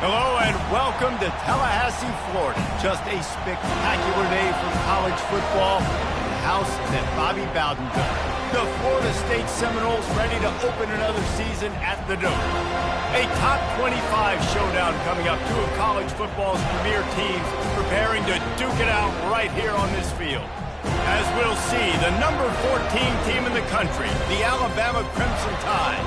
Hello and welcome to Tallahassee, Florida. Just a spectacular day for college football in the house that Bobby Bowden built. The Florida State Seminoles ready to open another season at the Dome. A top 25 showdown coming up. Two of college football's premier teams preparing to duke it out right here on this field. As we'll see, the number 14 team in the country, the Alabama Crimson Tide,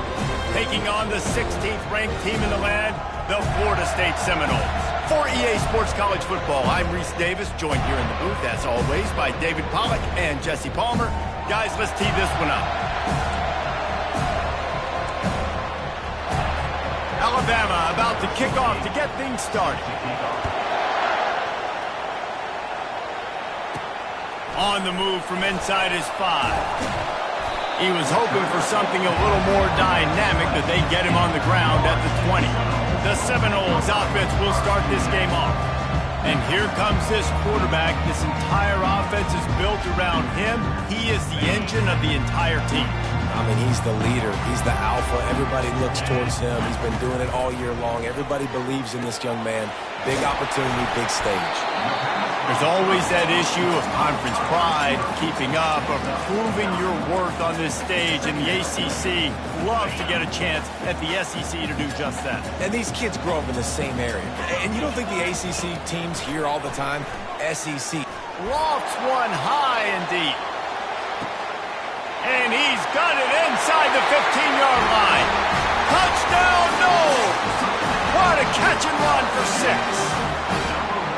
taking on the 16th ranked team in the land, the Florida State Seminoles. For EA Sports College Football, I'm Reese Davis, joined here in the booth, as always, by David Pollack and Jesse Palmer. Guys, let's tee this one up. Alabama about to kick off to get things started. On the move from inside his 5. He was hoping for something a little more dynamic, but they get him on the ground at the 20. The Seminoles offense will start this game off. And here comes this quarterback. This entire offense is built around him. He is the engine of the entire team. I mean, he's the leader. He's the alpha. Everybody looks towards him. He's been doing it all year long. Everybody believes in this young man. Big opportunity, big stage. There's always that issue of conference pride, keeping up, of proving your worth on this stage, and the ACC loves to get a chance at the SEC to do just that. And these kids grow up in the same area. And you don't think the ACC teams hear all the time? SEC. Lofts one high and deep. And he's got it inside the 15-yard line. Touchdown, no! What a catch and run for 6.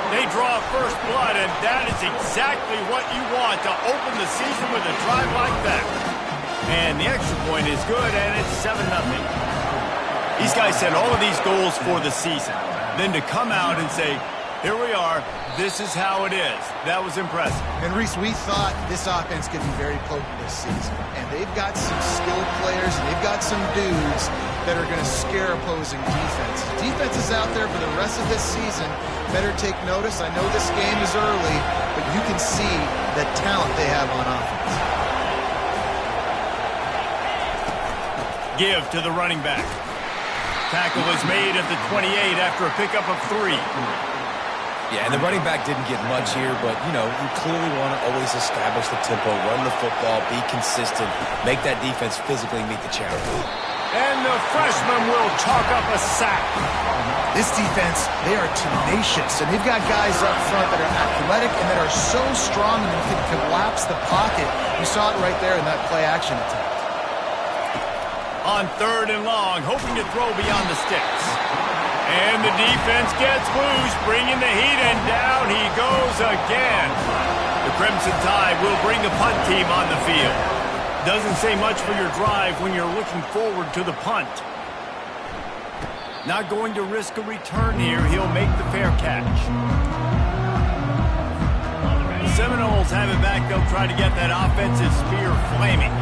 They draw first blood, and that is exactly what you want to open the season with a drive like that. And the extra point is good, and it's 7-0. These guys set all of these goals for the season. Then to come out and say, here we are, this is how it is. That was impressive. And Reese, we thought this offense could be very potent this season. And they've got some skilled players, and they've got some dudes that are going to scare opposing defenses. Defenses out there for the rest of this season better take notice. I know this game is early, but you can see the talent they have on offense. Give to the running back. Tackle is made at the 28 after a pickup of 3. Yeah, and the running back didn't get much here, but, you know, you clearly want to always establish the tempo, run the football, be consistent, make that defense physically meet the challenge. And the freshman will chalk up a sack. This defense, they are tenacious, and they've got guys up front that are athletic and that are so strong and can collapse the pocket. You saw it right there in that play-action attempt. On 3rd and long, hoping to throw beyond the sticks. And the defense gets loose, bringing the heat, and down he goes again. The Crimson Tide will bring the punt team on the field. Doesn't say much for your drive when you're looking forward to the punt. Not going to risk a return here. He'll make the fair catch. The Seminoles have it back. They'll try to get that offensive spear flaming.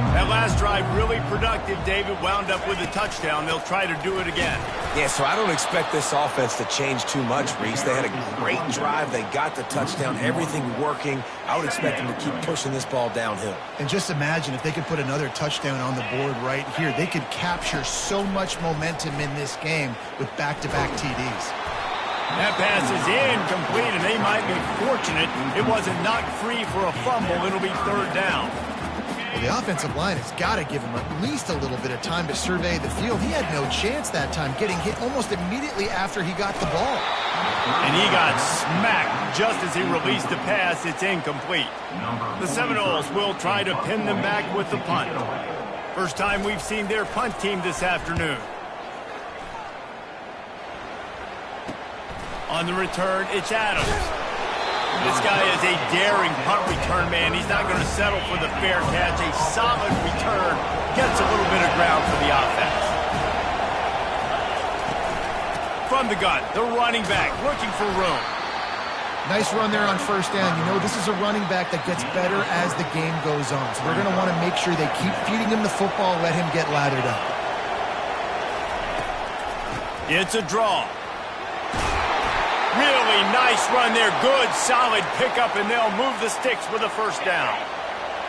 That last drive really productive. David wound up with a touchdown. They'll try to do it again. Yeah, so I don't expect this offense to change too much, Reese. They had a great drive. They got the touchdown, everything working. I would expect them to keep pushing this ball downhill. And just imagine if they could put another touchdown on the board right here. They could capture so much momentum in this game with back-to-back TDs. That pass is incomplete, and they might be fortunate it wasn't knocked free for a fumble. It'll be 3rd down. Well, the offensive line has got to give him at least a little bit of time to survey the field. He had no chance that time, getting hit almost immediately after he got the ball. And he got smacked just as he released the pass. It's incomplete. The Seminoles will try to pin them back with the punt. First time we've seen their punt team this afternoon. On the return, it's Adams. This guy is a daring punt return man. He's not going to settle for the fair catch. A solid return. Gets a little bit of ground for the offense. From the gun, the running back looking for room. Nice run there on 1st down. You know, this is a running back that gets better as the game goes on. So they're going to want to make sure they keep feeding him the football, let him get lathered up. It's a draw. Really nice run there. Good, solid pickup, and they'll move the sticks with a 1st down.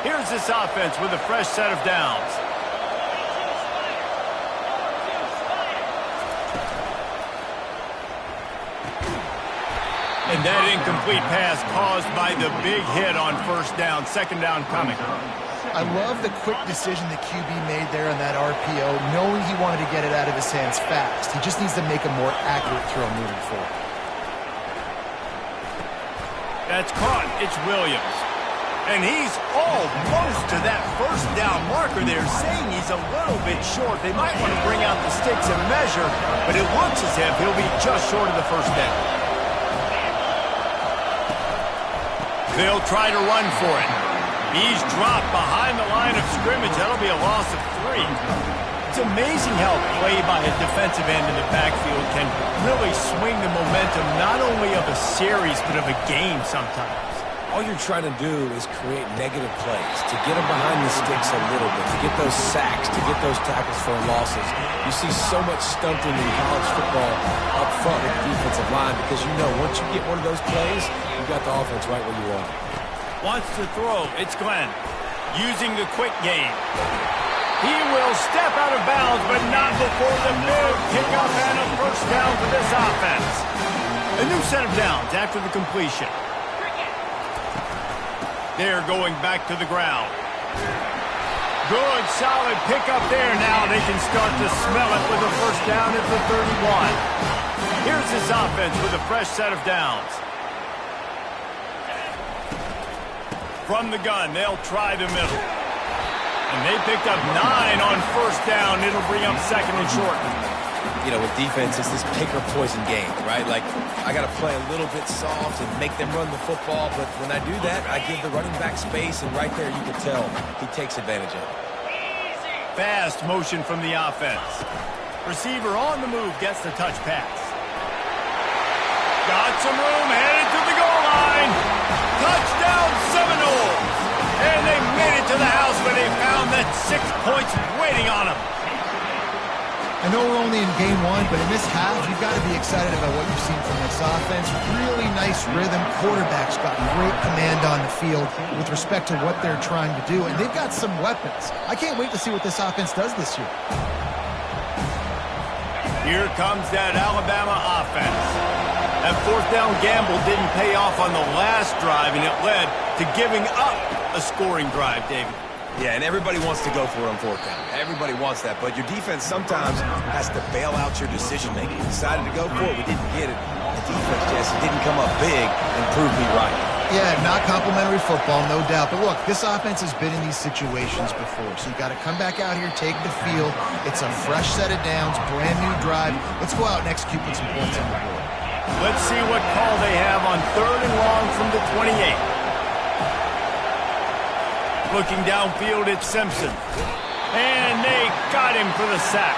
Here's this offense with a fresh set of downs. And that incomplete pass caused by the big hit on first down. Second down coming. I love the quick decision the QB made there on that RPO, knowing he wanted to get it out of his hands fast. He just needs to make a more accurate throw moving forward. That's caught. It's Williams. And he's almost to that first down marker there, saying he's a little bit short. They might want to bring out the sticks and measure, but it looks as if he'll be just short of the first down. They'll try to run for it. He's dropped behind the line of scrimmage. That'll be a loss of 3. It's amazing how play by a defensive end in the backfield can really swing the momentum not only of a series but of a game sometimes. All you're trying to do is create negative plays, to get them behind the sticks a little bit, to get those sacks, to get those tackles for losses. You see so much stunting in college football up front with the defensive line because you know once you get one of those plays, you got the offense right where you want it. Wants to throw. It's Glenn. Using the quick game. He will step out of bounds, but not before the big pickup and a first down for this offense. A new set of downs after the completion. They're going back to the ground. Good, solid pickup there. Now they can start to smell it with a first down at the 31. Here's this offense with a fresh set of downs. From the gun, they'll try the middle. And they picked up 9 on first down. It'll bring up second and short. You know, with defense, it's this pick or poison game, right? Like, I got to play a little bit soft and make them run the football, but when I do that, I give the running back space, and right there you can tell he takes advantage of it. Fast motion from the offense. Receiver on the move gets the touch pass. Got some room, headed to the goal line. Touchdown Seminoles! And they made it to the house where they found that 6 points waiting on them. I know we're only in game 1, but in this half, you've got to be excited about what you've seen from this offense. Really nice rhythm. Quarterback's got great command on the field with respect to what they're trying to do, and they've got some weapons. I can't wait to see what this offense does this year. Here comes that Alabama offense. That fourth down gamble didn't pay off on the last drive, and it led to giving up a scoring drive, David. Yeah, and everybody wants to go for it on fourth down. Everybody wants that, but your defense sometimes has to bail out your decision-making. Decided to go for it, we didn't get it. The defense, Jesse, didn't come up big and prove me right. Yeah, not complimentary football, no doubt. But look, this offense has been in these situations before, so you've got to come back out here, take the field. It's a fresh set of downs, brand new drive. Let's go out and execute with some points on the board. Let's see what call they have on 3rd and long from the 28. Looking downfield, it's Simpson. And they got him for the sack.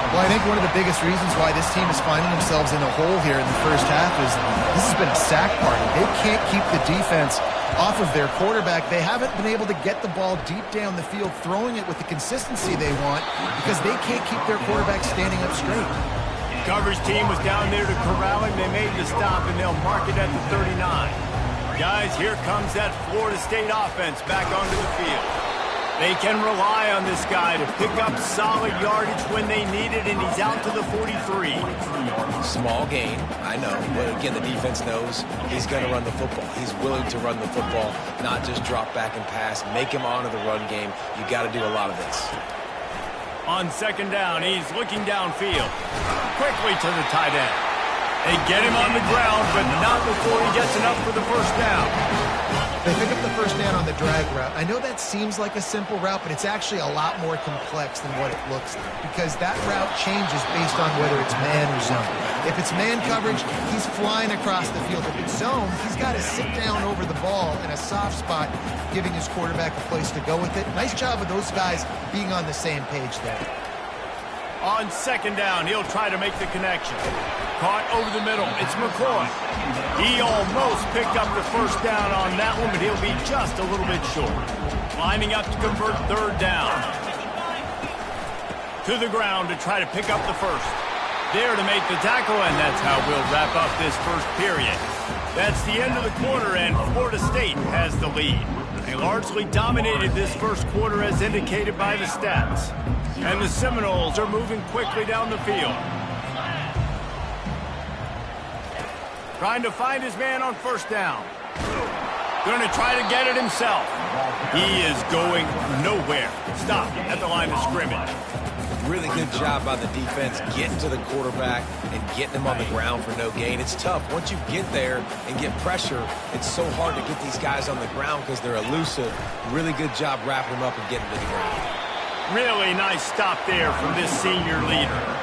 Well, I think one of the biggest reasons why this team is finding themselves in a hole here in the first half is this has been a sack party. They can't keep the defense off of their quarterback. They haven't been able to get the ball deep down the field, throwing it with the consistency they want because they can't keep their quarterback standing up straight. Coverage team was down there to corral him. They made the stop, and they'll mark it at the 39. Guys, here comes that Florida State offense back onto the field. They can rely on this guy to pick up solid yardage when they need it, and he's out to the 43. Small gain, I know, but again, the defense knows he's going to run the football. He's willing to run the football, not just drop back and pass, make him honor the run game. You got to do a lot of this. On second down, he's looking downfield. Quickly to the tight end. They get him on the ground, but not before he gets enough for the first down. They pick up the first down on the drag route. I know that seems like a simple route, but it's actually a lot more complex than what it looks like because that route changes based on whether it's man or zone. If it's man coverage, he's flying across the field. If it's zone, he's got to sit down over the ball in a soft spot, giving his quarterback a place to go with it. Nice job of those guys being on the same page there. On second down, he'll try to make the connection. Caught over the middle. It's McCoy. He almost picked up the first down on that one, but he'll be just a little bit short. Lining up to convert third down. To the ground to try to pick up the first. There to make the tackle, and that's how we'll wrap up this first period. That's the end of the quarter, and Florida State has the lead. They largely dominated this first quarter as indicated by the stats. And the Seminoles are moving quickly down the field. Trying to find his man on first down. Going to try to get it himself. He is going nowhere. Stop at the line of scrimmage. Really good job by the defense getting to the quarterback and getting him on the ground for no gain. It's tough. Once you get there and get pressure, it's so hard to get these guys on the ground because they're elusive. Really good job wrapping them up and getting to the ground. Really nice stop there from this senior leader.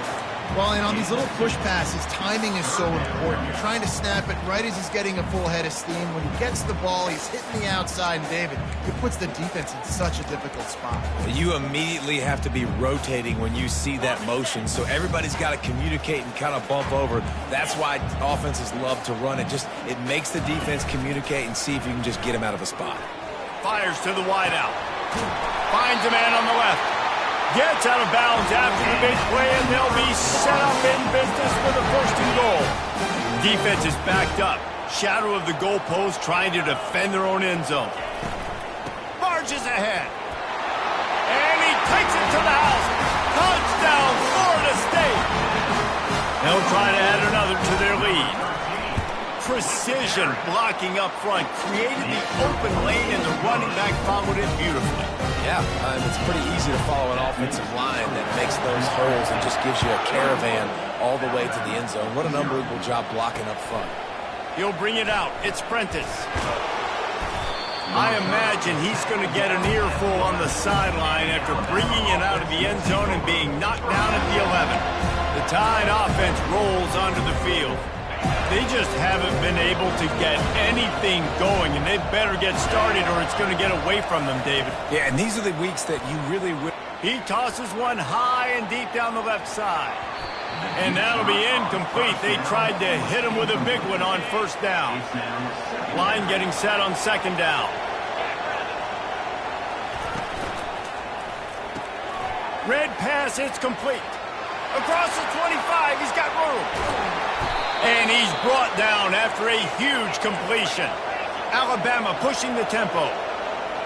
Well, and on these little push passes, timing is so important. You're trying to snap it right as he's getting a full head of steam. When he gets the ball, he's hitting the outside, and David, it puts the defense in such a difficult spot. You immediately have to be rotating when you see that motion, so everybody's got to communicate and kind of bump over. That's why offenses love to run it. It makes the defense communicate and see if you can just get him out of a spot. Fires to the wideout. Finds a man on the left. Gets out of bounds after the big play, and they'll be set up in business for the 1st and goal. Defense is backed up. Shadow of the goalpost trying to defend their own end zone. Barges ahead. And he takes it to the house. Touchdown, Florida State. They'll try to add another to their lead. Precision blocking up front created the open lane, and the running back followed it beautifully. Yeah, it's pretty easy to follow an offensive line that makes those holes and just gives you a caravan all the way to the end zone. What an unbelievable job blocking up front. He'll bring it out. It's Prentice. I imagine he's going to get an earful on the sideline after bringing it out of the end zone and being knocked down at the 11. The Tide offense rolls onto the field. They just haven't been able to get anything going, and they better get started or it's going to get away from them, David. Yeah, and these are the weeks that you really will. He tosses one high and deep down the left side. And that'll be incomplete. They tried to hit him with a big one on first down. Line getting set on second down. Red pass, it's complete. Across the 25, he's got room. And he's brought down after a huge completion. Alabama pushing the tempo.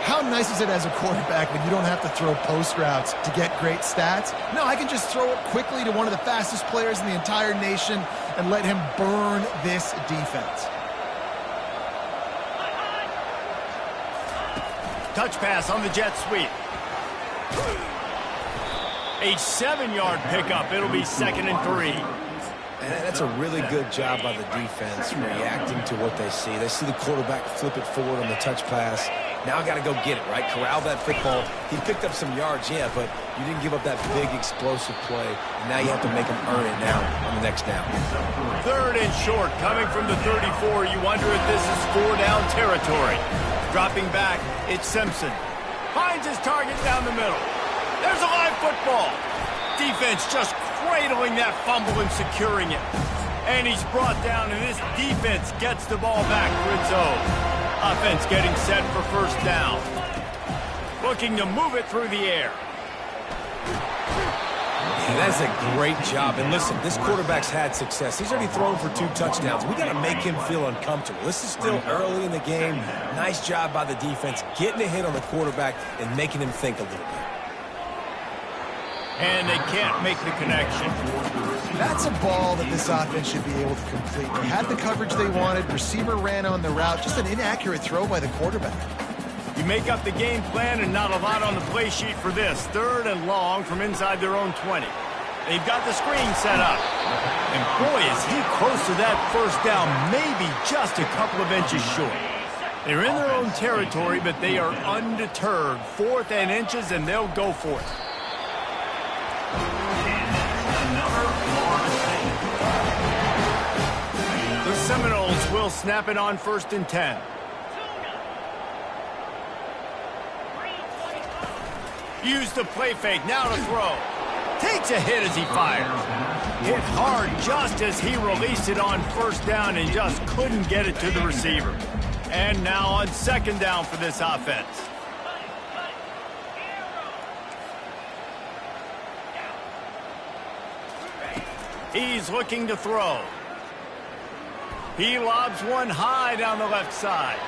How nice is it as a quarterback when you don't have to throw post routes to get great stats? No, I can just throw it quickly to one of the fastest players in the entire nation and let him burn this defense. Touch pass on the jet sweep. A 7-yard pickup. It'll be 2nd and 3. And that's a really good job by the defense reacting to what they see. They see the quarterback flip it forward on the touch pass. Now I got to go get it, right? Corral that football. He picked up some yards, yeah, but you didn't give up that big explosive play. And now you have to make him earn it now on the next down. 3rd and short coming from the 34. You wonder if this is 4-down territory. Dropping back, it's Simpson. Finds his target down the middle. There's a live football. Defense just cradling that fumble and securing it. And he's brought down, and this defense gets the ball back for its own. Offense getting set for first down. Looking to move it through the air. Yeah, that's a great job. And listen, this quarterback's had success. He's already thrown for 2 touchdowns. We got to make him feel uncomfortable. This is still early in the game. Nice job by the defense, getting a hit on the quarterback and making him think a little bit. And they can't make the connection. That's a ball that this offense should be able to complete. They had the coverage they wanted. Receiver ran on the route. Just an inaccurate throw by the quarterback. You make up the game plan and not a lot on the play sheet for this. 3rd and long from inside their own 20. They've got the screen set up. And boy, is he close to that first down, maybe just a couple of inches short. They're in their own territory, but they are undeterred. 4th and inches, and they'll go for it. The Seminoles will snap it on 1st and 10. Use the play fake, now to throw. Takes a hit as he fires. Hit hard just as he released it on first down and just couldn't get it to the receiver. And now on 2nd down for this offense. He's looking to throw. He lobs one high down the left side.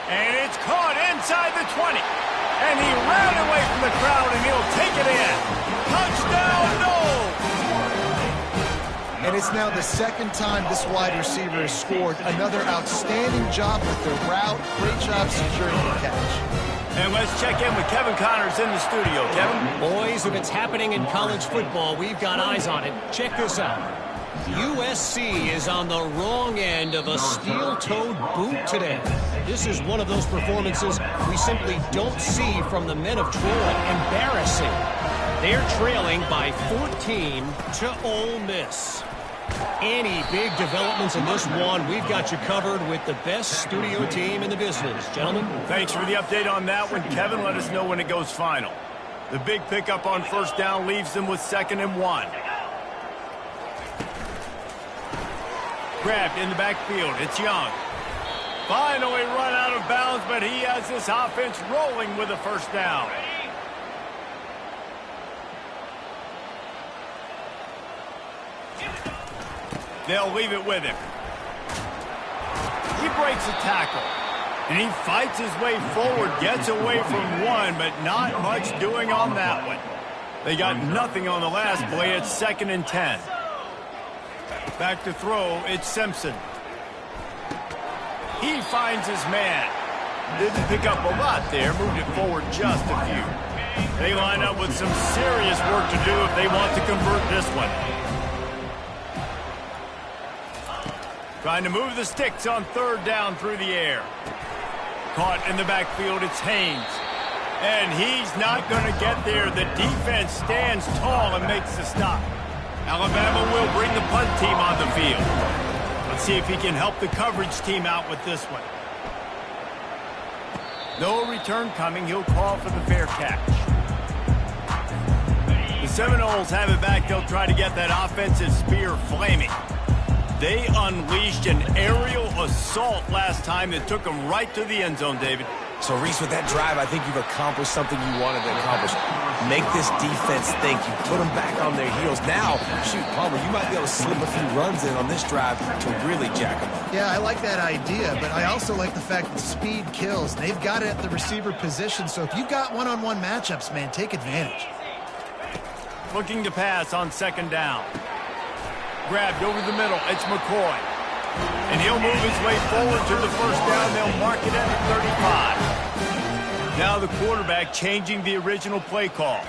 And it's caught inside the 20. And he ran away from the crowd, and he'll take it in. Touchdown, no! And it's now the second time this wide receiver has scored. Another outstanding job with the route. Great job securing the catch. And let's check in with Kevin Connors in the studio. Kevin? Boys, if it's happening in college football, we've got eyes on it. Check this out. USC is on the wrong end of a steel-toed boot today. This is one of those performances we simply don't see from the men of Troy. Embarrassing. They're trailing by 14 to Ole Miss. Any big developments in this one, we've got you covered with the best studio team in the business. Gentlemen? Thanks for the update on that one, Kevin. Let us know when it goes final. The big pickup on first down leaves them with 2nd and 1. Grabbed in the backfield. It's Young. Finally run out of bounds, but he has this offense rolling with a first down. They'll leave it with him. He breaks a tackle, and he fights his way forward, gets away from one, but not much doing on that one. They got nothing on the last play. It's 2nd and 10. Back to throw, it's Simpson. He finds his man. Didn't pick up a lot there, moved it forward just a few. They line up with some serious work to do if they want to convert this one. Trying to move the sticks on 3rd down through the air. Caught in the backfield, it's Haynes. And he's not going to get there. The defense stands tall and makes the stop. Alabama will bring the punt team on the field. Let's see if he can help the coverage team out with this one. No return coming. He'll call for the fair catch. The Seminoles have it back. They'll try to get that offensive spear flaming. They unleashed an aerial assault last time that took them right to the end zone, David. So, Reese, with that drive, I think you've accomplished something you wanted to accomplish. Make this defense think. You put them back on their heels. Now, shoot, Palmer, you might be able to slip a few runs in on this drive to really jack them up. Yeah, I like that idea, but I also like the fact that speed kills. They've got it at the receiver position, so if you've got one-on-one matchups, man, take advantage. Looking to pass on 2nd down. Grabbed over the middle. It's McCoy. And he'll move his way forward to the first down. They'll mark it at the 35. Now the quarterback changing the original play call.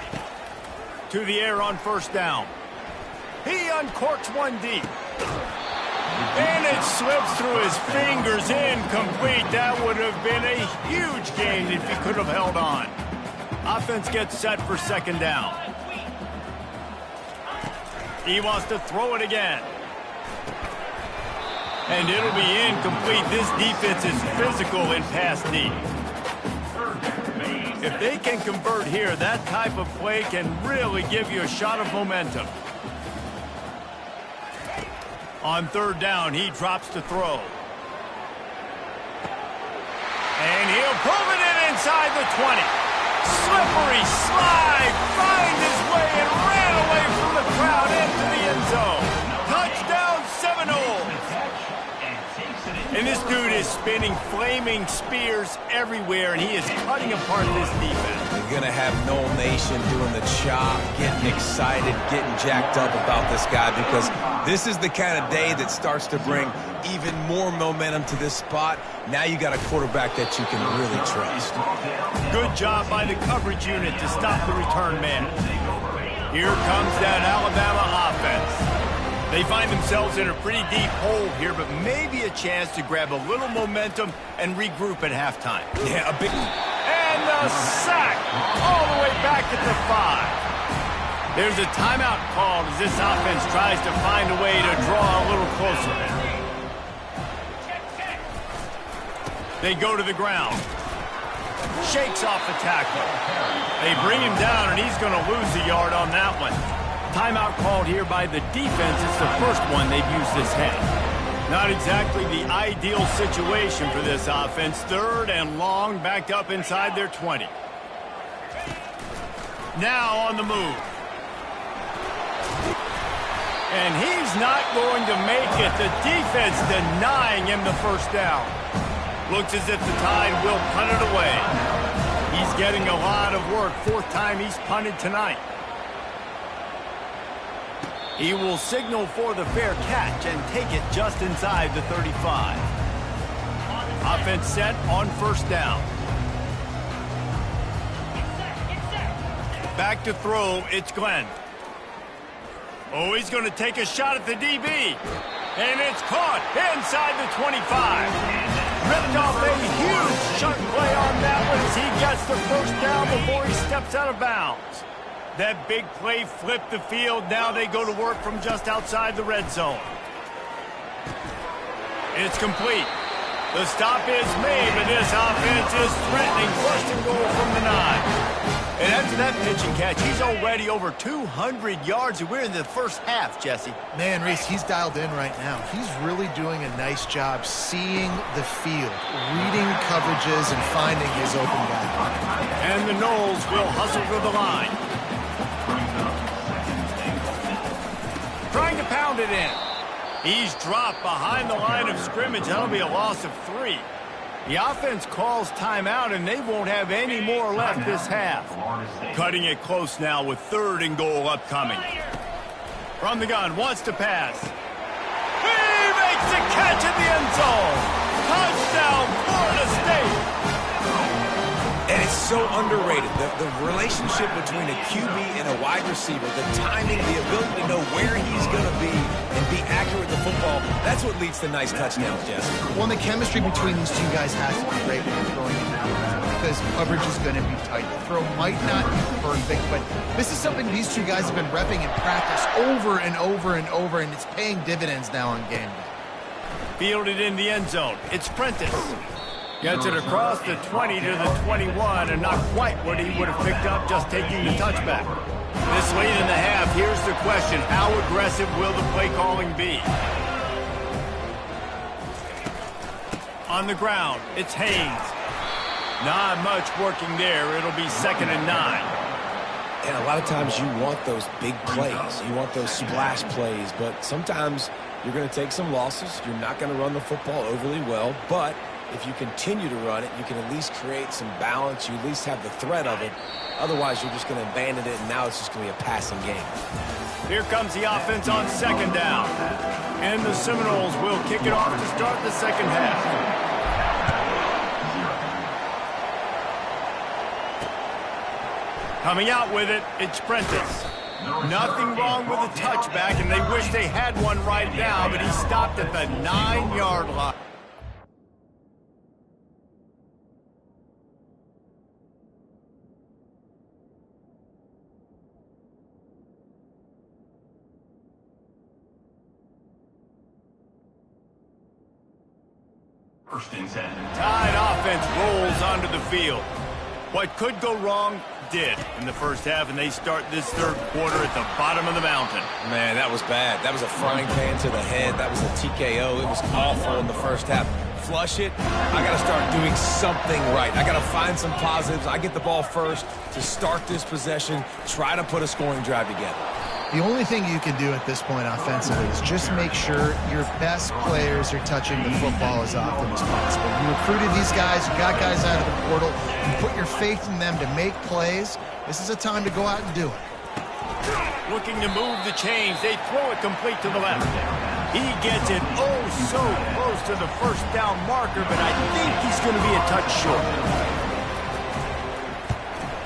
To the air on 1st down. He uncorks one deep. And it slips through his fingers, incomplete. That would have been a huge gain if he could have held on. Offense gets set for 2nd down. He wants to throw it again. And it'll be incomplete. This defense is physical in pass deep. If they can convert here, that type of play can really give you a shot of momentum. On 3rd down, he drops to throw. And he'll pull it in inside the 20. Slippery slide, finds his way and ran away from the crowd into the end zone. Touchdown Seminoles. And this dude is spinning flaming spears everywhere, and he is cutting apart this defense. You're going to have Noel Nation doing the chop, getting excited, getting jacked up about this guy, because this is the kind of day that starts to bring even more momentum to this spot. Now you got a quarterback that you can really trust. Good job by the coverage unit to stop the return man. Here comes that Alabama offense. They find themselves in a pretty deep hole here, but maybe a chance to grab a little momentum and regroup at halftime. Yeah, a big... And a sack all the way back at the 5. There's a timeout called as this offense tries to find a way to draw a little closer. They go to the ground. Shakes off the tackle. They bring him down, and he's going to lose a yard on that one. Timeout called here by the defense. It's the first one they've used this half. Not exactly the ideal situation for this offense. 3rd and long, backed up inside their 20. Now on the move. And he's not going to make it. The defense denying him the first down. Looks as if the Tide will punt it away. He's getting a lot of work. 4th time he's punted tonight. He will signal for the fair catch and take it just inside the 35. Offense set on first down. Back to throw, it's Glenn. Oh, he's going to take a shot at the DB. And it's caught inside the 25. Ripped off a huge chunk play on that one as he gets the first down before he steps out of bounds. That big play flipped the field. Now they go to work from just outside the red zone. It's complete. The stop is made, but this offense is threatening. First and goal from the 9. And after that pitch and catch, he's already over 200 yards, and we're in the first half, Jesse. Man, Reese, he's dialed in right now. He's really doing a nice job seeing the field, reading coverages, and finding his open guy. And the Knowles will hustle to the line. Trying to pound it in. He's dropped behind the line of scrimmage. That'll be a loss of 3. The offense calls timeout, and they won't have any more left this half. Cutting it close now with 3rd and goal upcoming. From the gun, wants to pass. He makes the catch in the end zone. Touchdown, Florida State. And it's so underrated. The relationship between a QB and a wide receiver, the timing, the ability to know where he's going to be and be accurate with the football, that's what leads to nice touchdowns, Jesse. Well, the chemistry between these two guys has to be great when you're throwing into the end zone because coverage is going to be tight. The throw might not be perfect, but this is something these two guys have been repping in practice over and over and over, and it's paying dividends now on game day. Fielded in the end zone. It's Prentice. Gets it across the 20 to the 21, and not quite what he would have picked up just taking the touchback. This late in the half, here's the question. How aggressive will the play calling be? On the ground, it's Haynes. Not much working there. It'll be 2nd and 9. And a lot of times you want those big plays. You want those splash plays, but sometimes you're going to take some losses. You're not going to run the football overly well, but if you continue to run it, you can at least create some balance. You at least have the threat of it. Otherwise, you're just going to abandon it, and now it's just going to be a passing game. Here comes the offense on 2nd down. And the Seminoles will kick it off to start the second half. Coming out with it, it's Prentice. Nothing wrong with a touchback, and they wish they had one right now, but he stopped at the 9-yard line. Tide offense rolls onto the field. What could go wrong did in the first half, and they start this 3rd quarter at the bottom of the mountain. Man, that was bad. That was a frying pan to the head. That was a TKO. It was awful in the first half. Flush it. I got to start doing something right. I got to find some positives. I get the ball first to start this possession, try to put a scoring drive together. The only thing you can do at this point offensively is just make sure your best players are touching the football as often as possible. You recruited these guys, you got guys out of the portal, you put your faith in them to make plays. This is a time to go out and do it. Looking to move the chains, they throw it complete to the left. He gets it oh so close to the first down marker, but I think he's going to be a touch short.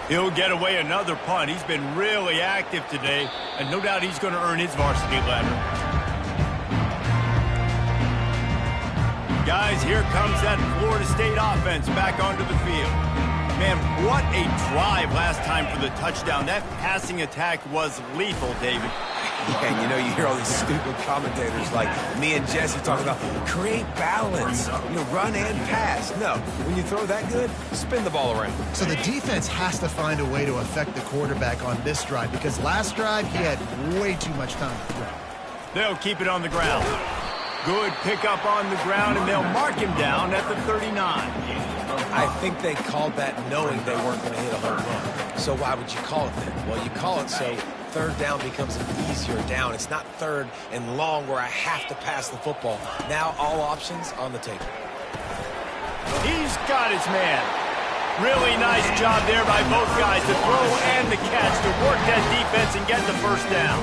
He'll get away another punt. He's been really active today, and no doubt he's going to earn his varsity letter. Guys, here comes that Florida State offense back onto the field. Man, what a drive last time for the touchdown. That passing attack was lethal, David. Yeah, and you know, you hear all these stupid commentators like me and Jesse talking about create balance, run and pass. No, when you throw that good, spin the ball around. So the defense has to find a way to affect the quarterback on this drive because last drive he had way too much time to throw. They'll keep it on the ground. Good pickup on the ground, and they'll mark him down at the 39. I think they called that knowing they weren't going to hit a home run. So why would you call it then? Well, you call it so 3rd down becomes an easier down. It's not 3rd and long where I have to pass the football. Now all options on the table. He's got his man. Really nice job there by both guys to throw and the catch to work that defense and get the first down.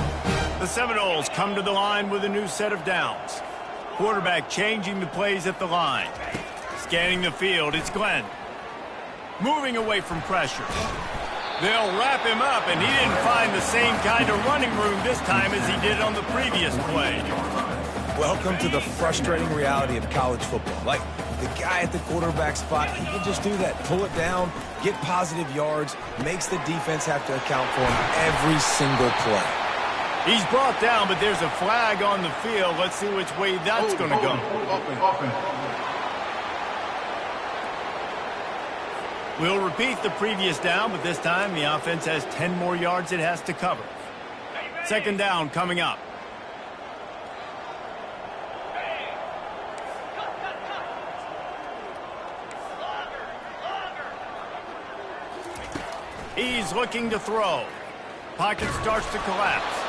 The Seminoles come to the line with a new set of downs. Quarterback changing the plays at the line. Scanning the field, it's Glenn. Moving away from pressure. They'll wrap him up, and he didn't find the same kind of running room this time as he did on the previous play. Welcome to the frustrating reality of college football. Like, the guy at the quarterback spot, he can just do that. Pull it down, get positive yards, makes the defense have to account for him every single play. He's brought down, but there's a flag on the field. Let's see which way that's going to go. We'll repeat the previous down, but this time the offense has 10 more yards it has to cover. Second down coming up. He's looking to throw. Pocket starts to collapse.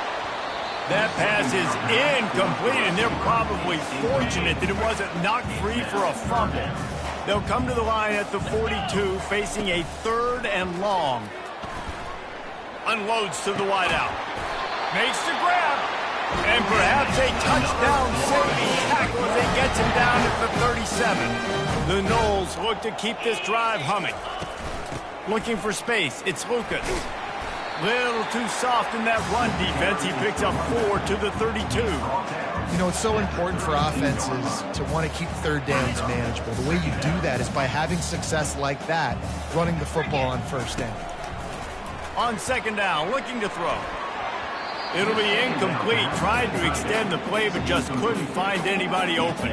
That pass is incomplete, and they're probably fortunate that it wasn't knocked free for a fumble. They'll come to the line at the 42, facing a 3rd and long. Unloads to the wideout. Makes the grab. And perhaps a touchdown saving tackle as he gets him down at the 37. The Noles look to keep this drive humming. Looking for space, it's Lucas. Little too soft in that run defense. He picks up 4 to the 32. You know, it's so important for offenses to want to keep third downs manageable. The way you do that is by having success like that, running the football on first down. On second down, looking to throw. It'll be incomplete. Tried to extend the play, but just couldn't find anybody open.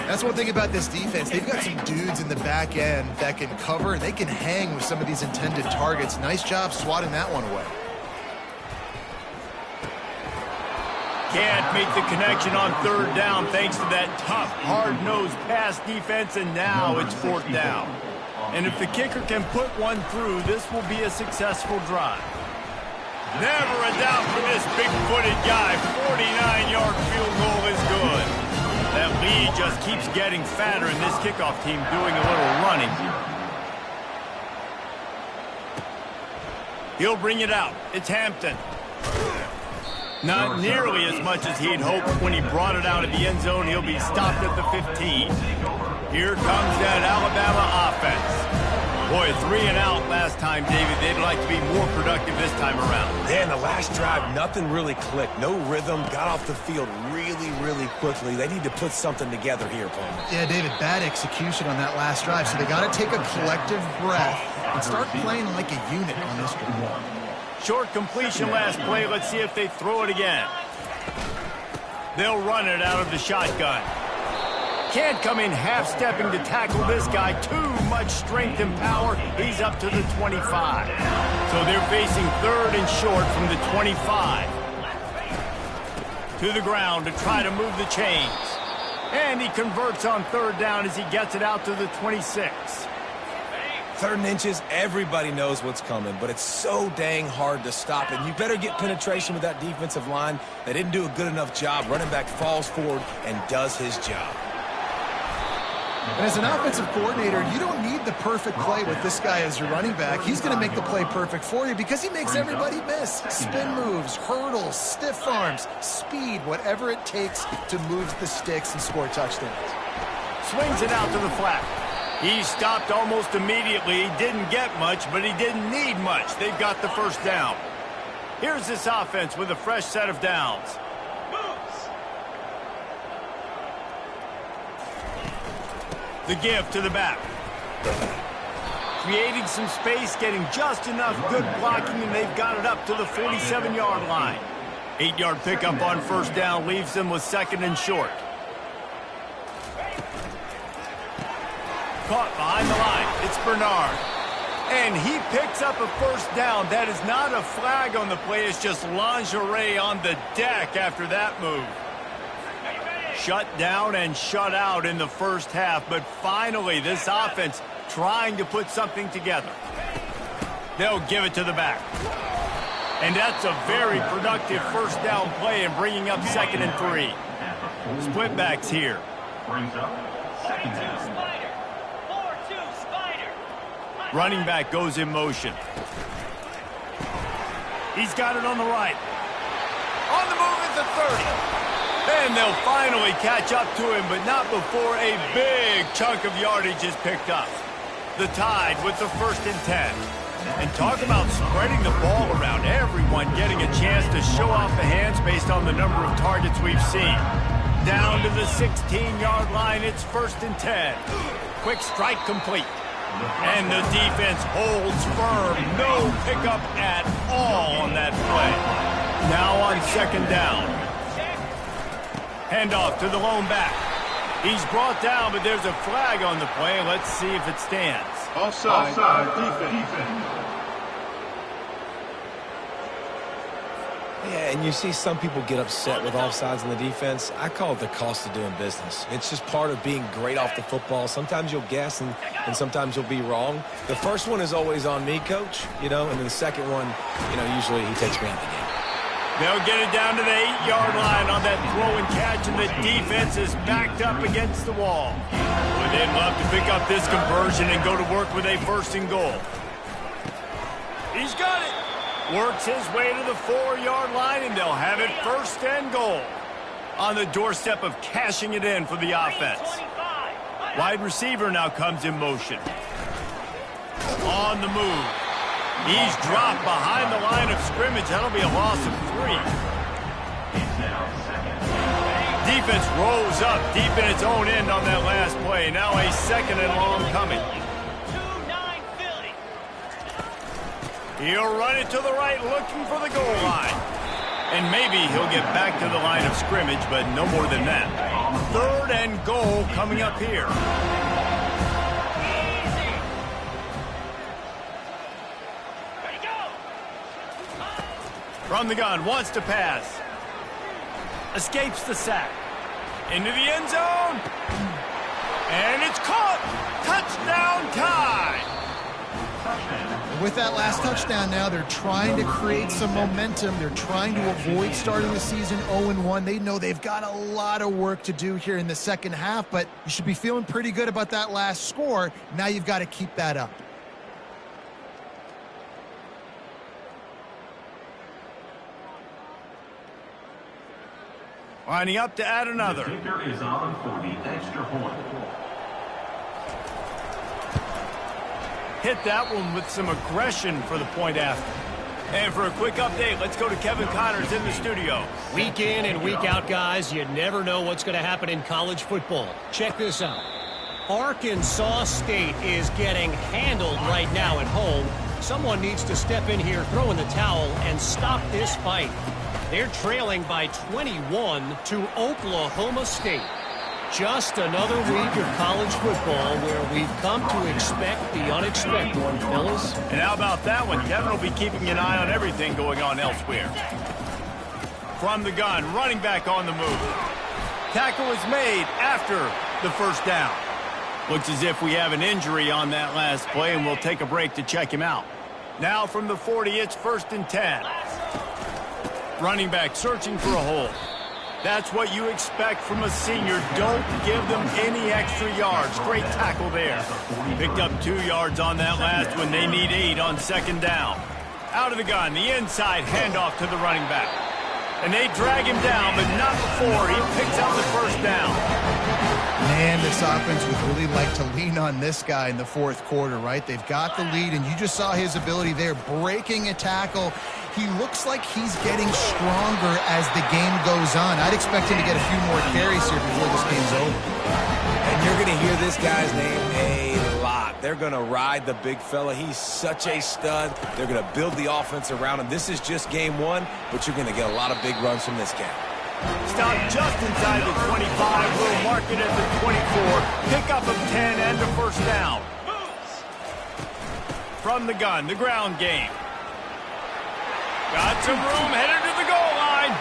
That's one thing about this defense. They've got some dudes in the back end that can cover. They can hang with some of these intended targets. Nice job swatting that one away. Can't make the connection on third down thanks to that tough, hard-nosed pass defense, and now it's 4th down. And if the kicker can put one through, this will be a successful drive. Never a doubt for this big-footed guy. 49-yard field goal is good. That lead just keeps getting fatter, and this kickoff team doing a little running. He'll bring it out. It's Hampton. Not nearly as much as he'd hoped when he brought it out of the end zone. He'll be stopped at the 15. Here comes that Alabama offense. Boy, 3 and out last time, David. They'd like to be more productive this time around. Yeah, in the last drive, nothing really clicked. No rhythm, got off the field really quickly. They need to put something together here, Palmer. Yeah, David, bad execution on that last drive. So they got to take a collective breath and start playing like a unit on this drive. Short completion last play. Let's see if they throw it again. They'll run it out of the shotgun. Can't come in half-stepping to tackle this guy. Too much strength and power. He's up to the 25. So they're facing 3rd and short from the 25. To the ground to try to move the chains. And he converts on 3rd down as he gets it out to the 26. 3rd and inches, everybody knows what's coming, but it's so dang hard to stop. And you better get penetration with that defensive line. They didn't do a good enough job. Running back falls forward and does his job. And as an offensive coordinator, you don't need the perfect play with this guy as your running back. He's going to make the play perfect for you because he makes everybody miss. Spin moves, hurdles, stiff arms, speed, whatever it takes to move the sticks and score touchdowns. Swings it out to the flat. He stopped almost immediately. He didn't get much, but he didn't need much. They've got the 1st down. Here's this offense with a fresh set of downs. The give to the back. Creating some space, getting just enough good blocking, and they've got it up to the 47-yard line. 8-yard pickup on 1st down leaves them with 2nd and short. Caught behind the line. It's Bernard. And he picks up a 1st down. That is not a flag on the play. It's just lingerie on the deck after that move. Shut down and shut out in the first half, but finally this offense trying to put something together. They'll give it to the back. And that's a very productive 1st down play and bringing up 2nd and 3. Split backs here. Running back goes in motion. He's got it on the right. On the move. the 30. Then they'll finally catch up to him, but not before a big chunk of yardage is picked up. The Tide with the 1st and 10. And talk about spreading the ball around, everyone getting a chance to show off the hands based on the number of targets we've seen. Down to the 16-yard line, it's 1st and 10. Quick strike complete. And the defense holds firm. No pickup at all on that play. Now on 2nd down. Handoff to the lone back. He's brought down, but there's a flag on the play. Let's see if it stands. Offside. Defense. Yeah, and you see some people get upset with offsides in the defense. I call it the cost of doing business. It's just part of being great off the football. Sometimes you'll guess, and sometimes you'll be wrong. The first one is always on me, Coach, and then the second one, usually he takes me out of the game. They'll get it down to the 8-yard line on that throw and catch, and the defense is backed up against the wall. Well, they'd love to pick up this conversion and go to work with a 1st and goal. He's got it. Works his way to the 4-yard line, and they'll have it 1st and goal. On the doorstep of cashing it in for the offense. Wide receiver now comes in motion. On the move. He's dropped behind the line of scrimmage. That'll be a loss of 3. Defense rolls up deep in its own end on that last play. Now a 2nd and long coming. He'll run it to the right, looking for the goal line. And maybe he'll get back to the line of scrimmage, but no more than that. 3rd and goal coming up here. From the gun, wants to pass. Escapes the sack. Into the end zone. And it's caught. Touchdown Tide. With that last touchdown now, they're trying to create some momentum. They're trying to avoid starting the season 0-1. They know they've got a lot of work to do here in the second half, but you should be feeling pretty good about that last score. Now you've got to keep that up. Lining up to add another. The kicker is on for the extra point. Hit that one with some aggression for the point after. And for a quick update, let's go to Kevin Connors in the studio. Week in and week out, guys, you never know what's going to happen in college football. Check this out. Arkansas State is getting handled right now at home. Someone needs to step in here, throw in the towel, and stop this fight. They're trailing by 21 to Oklahoma State. Just another week of college football where we've come to expect the unexpected, fellas. And how about that one? Kevin will be keeping an eye on everything going on elsewhere. From the gun, running back on the move. Tackle is made after the 1st down. Looks as if we have an injury on that last play, and we'll take a break to check him out. Now from the 40, it's 1st and 10. Running back searching for a hole. That's what you expect from a senior. Don't give them any extra yards. Great tackle there. Picked up 2 yards on that last one. They need 8 on 2nd down. Out of the gun, the inside handoff to the running back. And they drag him down, but not before he picks up the 1st down. Man, this offense would really like to lean on this guy in the 4th quarter, right? They've got the lead, and you just saw his ability there, breaking a tackle. He looks like he's getting stronger as the game goes on. I'd expect him to get a few more carries here before this game's over. And you're going to hear this guy's name a lot. They're going to ride the big fella. He's such a stud. They're going to build the offense around him. This is just game 1, but you're going to get a lot of big runs from this guy. Stop just inside the 25. We'll mark it at the 24. Pickup of 10 and a 1st down. From the gun, the ground game. Got some room, headed to the goal line.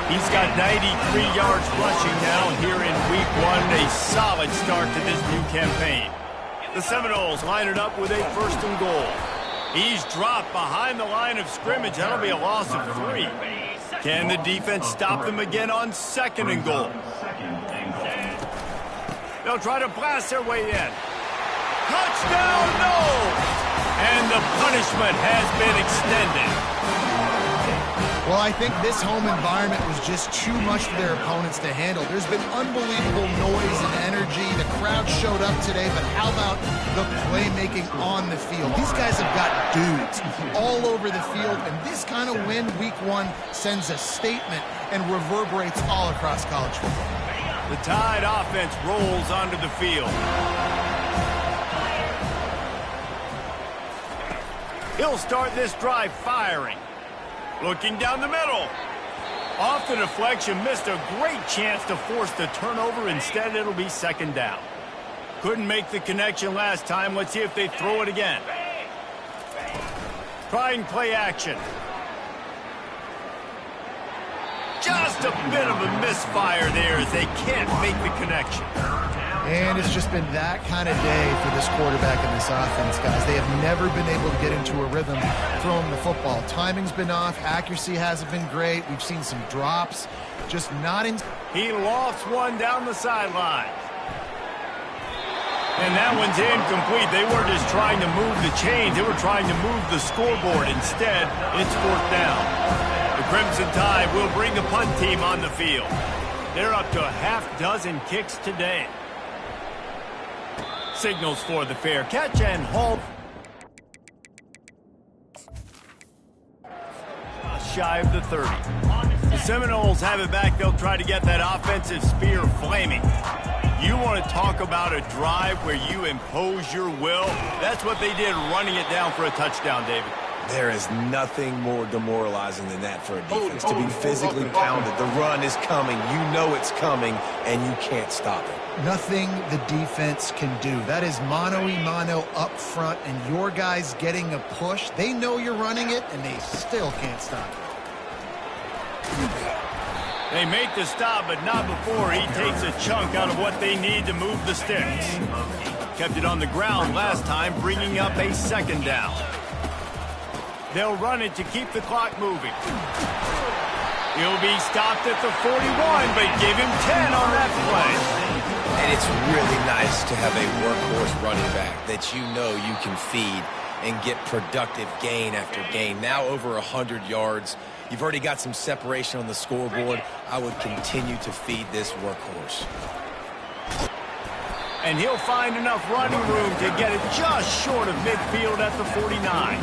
He's got 93 yards rushing now here in week 1. A solid start to this new campaign. The Seminoles line it up with a 1st and goal. He's dropped behind the line of scrimmage. That'll be a loss of 3. Can the defense stop them again on 2nd and goal? They'll try to blast their way in. Touchdown, no! And the punishment has been extended. Well, I think this home environment was just too much for their opponents to handle. There's been unbelievable noise and energy. The crowd showed up today, but how about the playmaking on the field? These guys have got dudes all over the field, and this kind of win week one sends a statement and reverberates all across college football. The Tide offense rolls onto the field. He'll start this drive firing. Looking down the middle. Off the deflection, missed a great chance to force the turnover. Instead, it'll be second down. Couldn't make the connection last time. Let's see if they throw it again. Trying play action. Just a bit of a misfire there as they can't make the connection. And it's just been that kind of day for this quarterback and this offense, guys. They have never been able to get into a rhythm throwing the football. Timing's been off. Accuracy hasn't been great. We've seen some drops. Just not in. He lost one down the sideline. And that one's incomplete. They weren't just trying to move the chains. They were trying to move the scoreboard. Instead, it's fourth down. The Crimson Tide will bring the punt team on the field. They're up to a half dozen kicks today. Signals for the fair catch and halt. Shy of the 30. The Seminoles have it back. They'll try to get that offensive spear flaming. You want to talk about a drive where you impose your will? That's what they did, running it down for a touchdown, David. There is nothing more demoralizing than that for a defense, to be physically pounded. The run is coming. You know it's coming, and you can't stop it. Nothing the defense can do. That is mano-a-mano up front, and your guys getting a push. They know you're running it, and they still can't stop it. They make the stop, but not before he takes a chunk out of what they need to move the sticks. Kept it on the ground last time, bringing up a second down. They'll run it to keep the clock moving. He'll be stopped at the 41, but give him 10 on that play. And it's really nice to have a workhorse running back that you know you can feed and get productive gain after gain. Now over 100 yards. You've already got some separation on the scoreboard. I would continue to feed this workhorse. And he'll find enough running room to get it just short of midfield at the 49.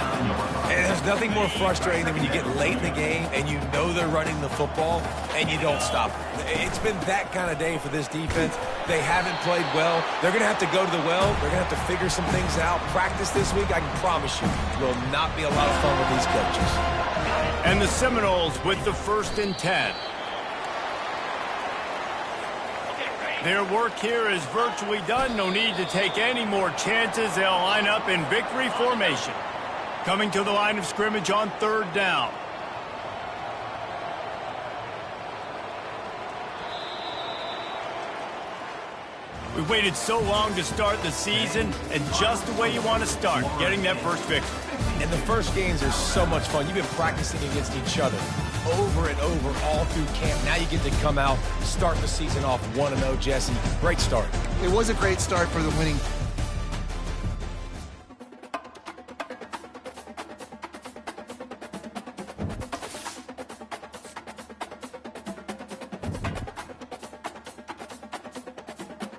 And there's nothing more frustrating than when you get late in the game and you know they're running the football and you don't stop it. It's been that kind of day for this defense. They haven't played well. They're going to have to go to the well. They're going to have to figure some things out. Practice this week, I can promise you, will not be a lot of fun with these coaches. And the Seminoles with the 1st and 10. Their work here is virtually done. No need to take any more chances. They'll line up in victory formation. Coming to the line of scrimmage on 3rd down. We waited so long to start the season, and just the way you want to start, getting that first victory. And the first games are so much fun. You've been practicing against each other over and over all through camp. Now you get to come out, start the season off 1-0, Jesse. Great start. It was a great start for the winning